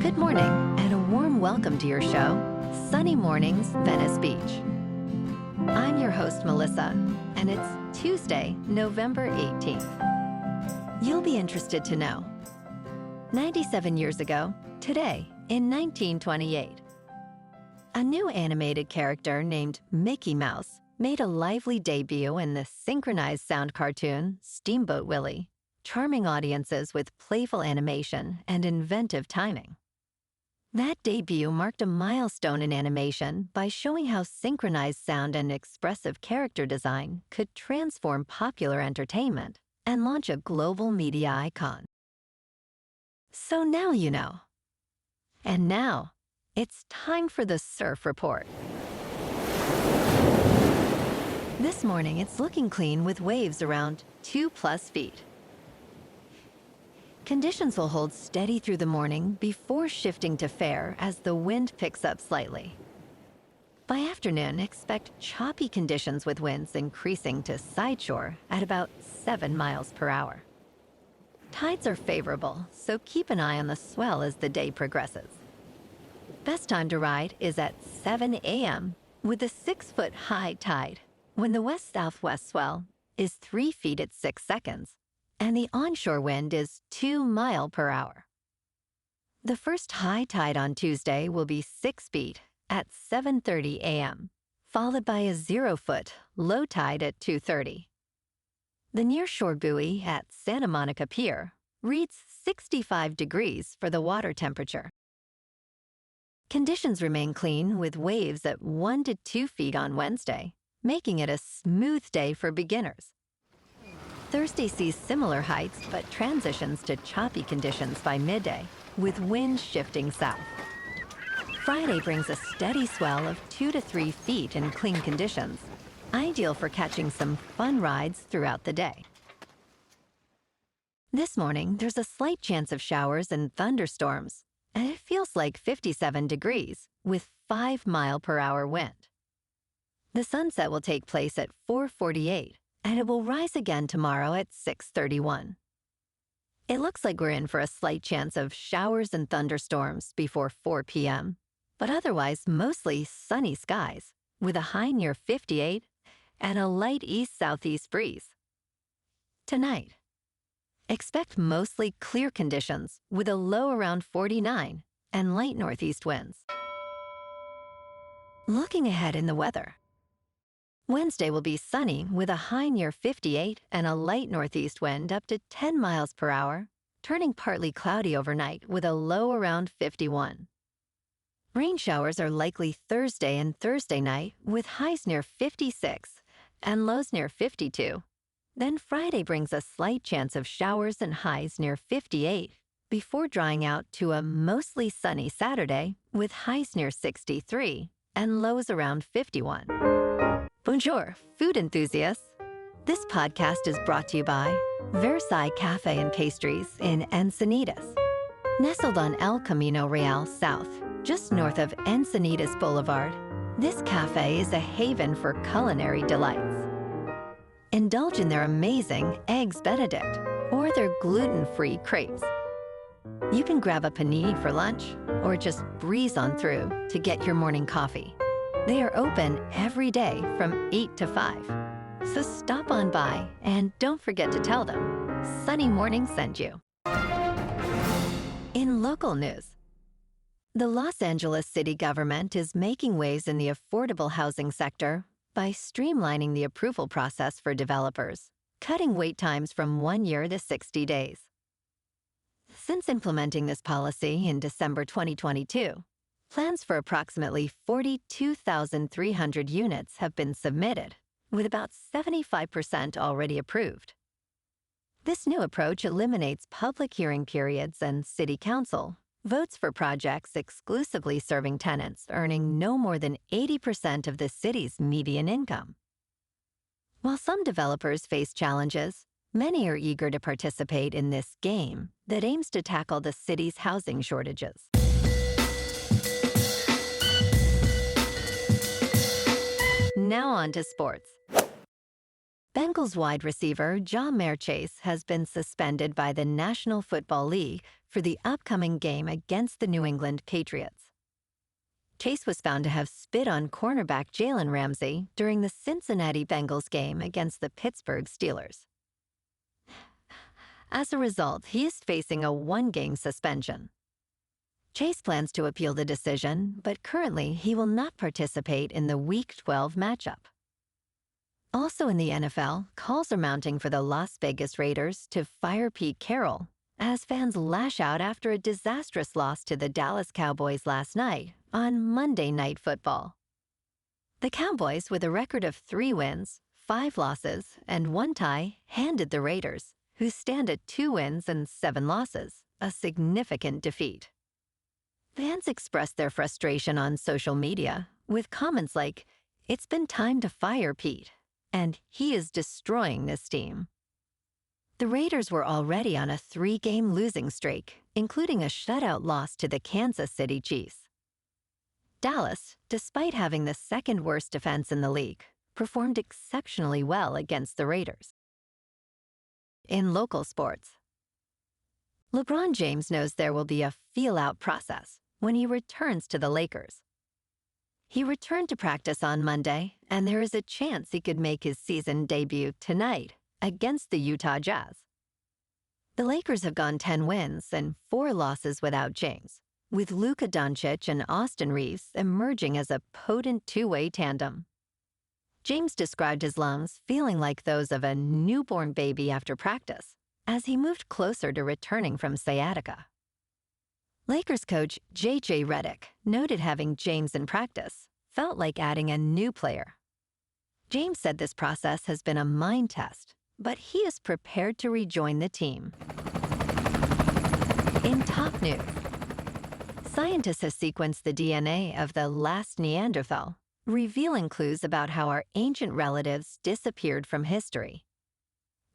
Good morning, and a warm welcome to your show, Sunny Mornings, Venice Beach. I'm your host, Melissa, and it's Tuesday, November 18th. You'll be interested to know. 97 years ago, today, in 1928, a new animated character named Mickey Mouse made a lively debut in the synchronized sound cartoon Steamboat Willie, charming audiences with playful animation and inventive timing. That debut marked a milestone in animation by showing how synchronized sound and expressive character design could transform popular entertainment and launch a global media icon. So now you know. And now, it's time for the Surf Report. This morning, it's looking clean with waves around 2+ feet. Conditions will hold steady through the morning before shifting to fair as the wind picks up slightly. By afternoon, expect choppy conditions with winds increasing to sideshore at about 7 miles per hour. Tides are favorable, so keep an eye on the swell as the day progresses. Best time to ride is at 7 a.m. with a 6-foot high tide, when the west-southwest swell is 3 feet at 6 seconds, and the onshore wind is 2 miles per hour. The first high tide on Tuesday will be 6 feet at 7:30 a.m., followed by a 0-foot low tide at 2:30. The nearshore buoy at Santa Monica Pier reads 65 degrees for the water temperature. Conditions remain clean with waves at 1 to 2 feet on Wednesday, making it a smooth day for beginners. Thursday sees similar heights but transitions to choppy conditions by midday, with winds shifting south. Friday brings a steady swell of 2 to 3 feet in clean conditions, ideal for catching some fun rides throughout the day. This morning, there's a slight chance of showers and thunderstorms, and it feels like 57 degrees with 5 mile per hour wind. The sunset will take place at 4:48, and it will rise again tomorrow at 6:31. It looks like we're in for a slight chance of showers and thunderstorms before 4 p.m., but otherwise mostly sunny skies, with a high near 58 and a light east-southeast breeze. Tonight, expect mostly clear conditions with a low around 49 and light northeast winds. Looking ahead in the weather, Wednesday will be sunny with a high near 58 and a light northeast wind up to 10 miles per hour, turning partly cloudy overnight with a low around 51. Rain showers are likely Thursday and Thursday night with highs near 56 and lows near 52. Then Friday brings a slight chance of showers and highs near 58 before drying out to a mostly sunny Saturday with highs near 63 and lows around 51. Bonjour, food enthusiasts. This podcast is brought to you by Versailles Cafe and Pastries in Encinitas. Nestled on El Camino Real South, just north of Encinitas Boulevard, this cafe is a haven for culinary delights. Indulge in their amazing Eggs Benedict or their gluten-free crepes. You can grab a panini for lunch or just breeze on through to get your morning coffee. They are open every day from 8 to 5. So stop on by and don't forget to tell them Sunny Morning sent you. In local news, the Los Angeles city government is making waves in the affordable housing sector by streamlining the approval process for developers, cutting wait times from 1 year to 60 days. Since implementing this policy in December 2022, plans for approximately 42,300 units have been submitted, with about 75% already approved. This new approach eliminates public hearing periods and City Council votes for projects exclusively serving tenants earning no more than 80% of the city's median income. While some developers face challenges, many are eager to participate in this game that aims to tackle the city's housing shortages. Now on to sports. Bengals wide receiver Ja'Marr Chase has been suspended by the National Football League for the upcoming game against the New England Patriots. Chase was found to have spit on cornerback Jalen Ramsey during the Cincinnati Bengals game against the Pittsburgh Steelers. As a result, he is facing a one-game suspension. Chase plans to appeal the decision, but currently he will not participate in the Week 12 matchup. Also in the NFL, calls are mounting for the Las Vegas Raiders to fire Pete Carroll as fans lash out after a disastrous loss to the Dallas Cowboys last night on Monday Night Football. The Cowboys, with a record of 3 wins, 5 losses, and 1 tie, handed the Raiders, who stand at 2 wins and 7 losses, a significant defeat. Fans expressed their frustration on social media with comments like, "It's been time to fire Pete," and "He is destroying this team." The Raiders were already on a 3-game losing streak, including a shutout loss to the Kansas City Chiefs. Dallas, despite having the second worst defense in the league, performed exceptionally well against the Raiders. In local sports, LeBron James knows there will be a feel-out process when he returns to the Lakers. He returned to practice on Monday, and there is a chance he could make his season debut tonight against the Utah Jazz. The Lakers have gone 10 wins and 4 losses without James, with Luka Doncic and Austin Reeves emerging as a potent two-way tandem. James described his lungs feeling like those of a newborn baby after practice, as he moved closer to returning from sciatica. Lakers coach J.J. Redick noted having James in practice felt like adding a new player. James said this process has been a mind test, but he is prepared to rejoin the team. In top news, scientists have sequenced the DNA of the last Neanderthal, revealing clues about how our ancient relatives disappeared from history.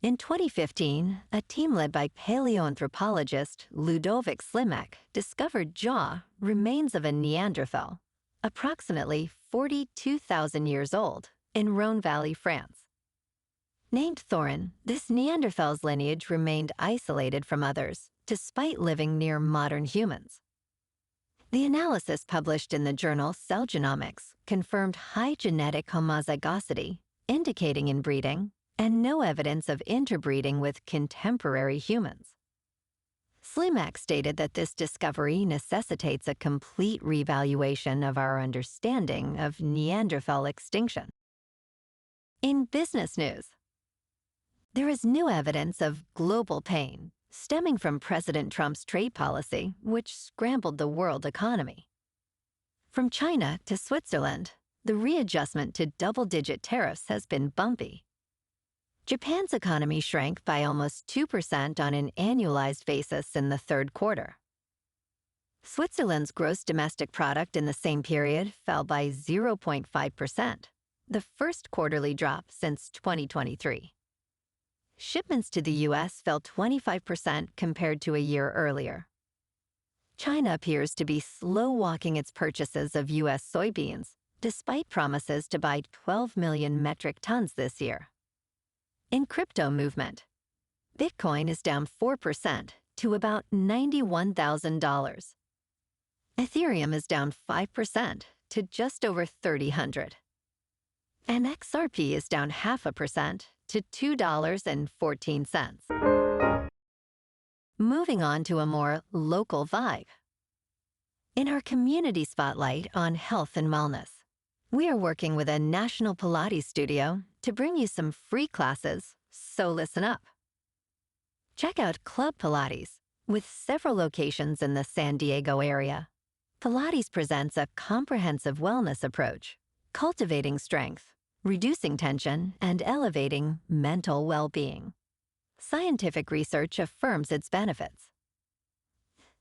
In 2015, a team led by paleoanthropologist Ludovic Slimak discovered jaw remains of a Neanderthal, approximately 42,000 years old, in Rhone Valley, France. Named Thorin, this Neanderthal's lineage remained isolated from others, despite living near modern humans. The analysis published in the journal Cell Genomics confirmed high genetic homozygosity, indicating inbreeding, and no evidence of interbreeding with contemporary humans. Slimak stated that this discovery necessitates a complete revaluation of our understanding of Neanderthal extinction. In business news, there is new evidence of global pain stemming from President Trump's trade policy, which scrambled the world economy. From China to Switzerland, the readjustment to double-digit tariffs has been bumpy. Japan's economy shrank by almost 2% on an annualized basis in the third quarter. Switzerland's gross domestic product in the same period fell by 0.5%, the first quarterly drop since 2023. Shipments to the U.S. fell 25% compared to a year earlier. China appears to be slow-walking its purchases of U.S. soybeans, despite promises to buy 12 million metric tons this year. In crypto movement, Bitcoin is down 4% to about $91,000. Ethereum is down 5% to just over $3,000. And XRP is down 0.5% to $2.14. Moving on to a more local vibe. In our community spotlight on health and wellness, we are working with a national Pilates studio to bring you some free classes, so listen up. Check out Club Pilates, with several locations in the San Diego area. Pilates presents a comprehensive wellness approach, cultivating strength, reducing tension, and elevating mental well-being. Scientific research affirms its benefits.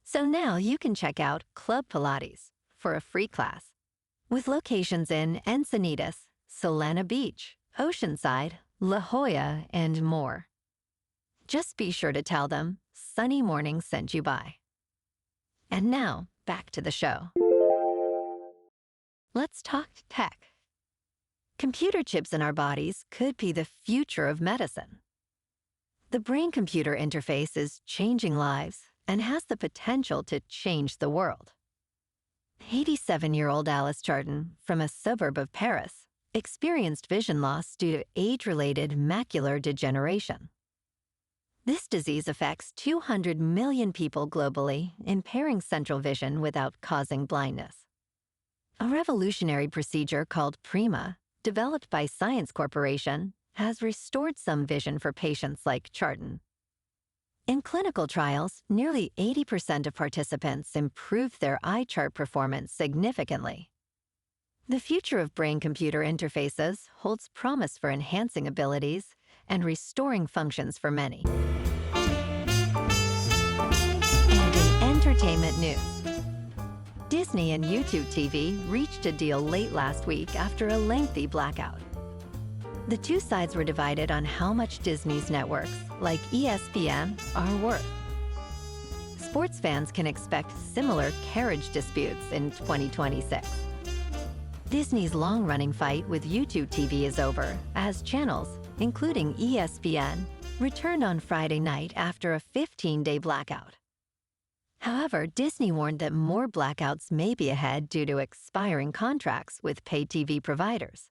So now you can check out Club Pilates for a free class, with locations in Encinitas, Solana Beach, Oceanside, La Jolla, and more. Just be sure to tell them Sunny Morning sent you by. And now, back to the show. Let's talk tech. Computer chips in our bodies could be the future of medicine. The brain-computer interface is changing lives and has the potential to change the world. 87-year-old Alice Chardon, from a suburb of Paris, experienced vision loss due to age-related macular degeneration. This disease affects 200 million people globally, impairing central vision without causing blindness. A revolutionary procedure called PRIMA, developed by Science Corporation, has restored some vision for patients like Chardon. In clinical trials, nearly 80% of participants improved their eye chart performance significantly. The future of brain-computer interfaces holds promise for enhancing abilities and restoring functions for many. And in entertainment news, Disney and YouTube TV reached a deal late last week after a lengthy blackout. The two sides were divided on how much Disney's networks, like ESPN, are worth. Sports fans can expect similar carriage disputes in 2026. Disney's long-running fight with YouTube TV is over, as channels, including ESPN, returned on Friday night after a 15-day blackout. However, Disney warned that more blackouts may be ahead due to expiring contracts with pay TV providers.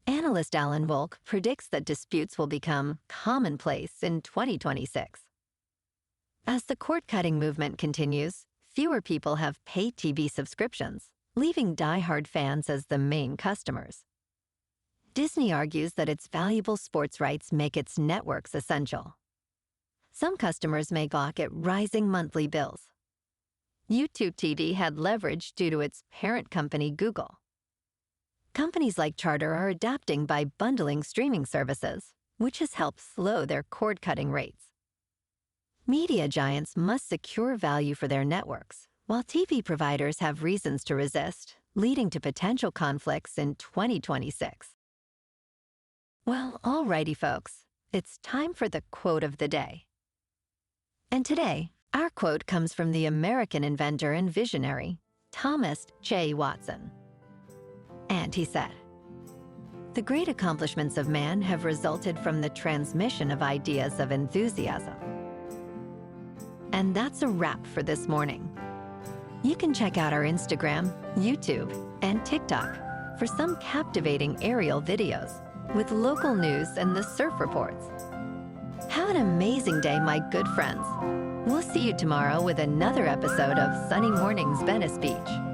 Analyst Alan Wolk predicts that disputes will become commonplace in 2026. As the cord-cutting movement continues, fewer people have pay TV subscriptions, leaving die-hard fans as the main customers. Disney argues that its valuable sports rights make its networks essential. Some customers may balk at rising monthly bills. YouTube TV had leverage due to its parent company, Google. Companies like Charter are adapting by bundling streaming services, which has helped slow their cord-cutting rates. Media giants must secure value for their networks, while TV providers have reasons to resist, leading to potential conflicts in 2026. Well, alrighty, folks, it's time for the quote of the day. And today, our quote comes from the American inventor and visionary, Thomas J. Watson. And he said, "The great accomplishments of man have resulted from the transmission of ideas of enthusiasm." And that's a wrap for this morning. You can check out our Instagram, YouTube, and TikTok for some captivating aerial videos with local news and the surf reports. Have an amazing day, my good friends. We'll see you tomorrow with another episode of Sunny Mornings Venice Beach.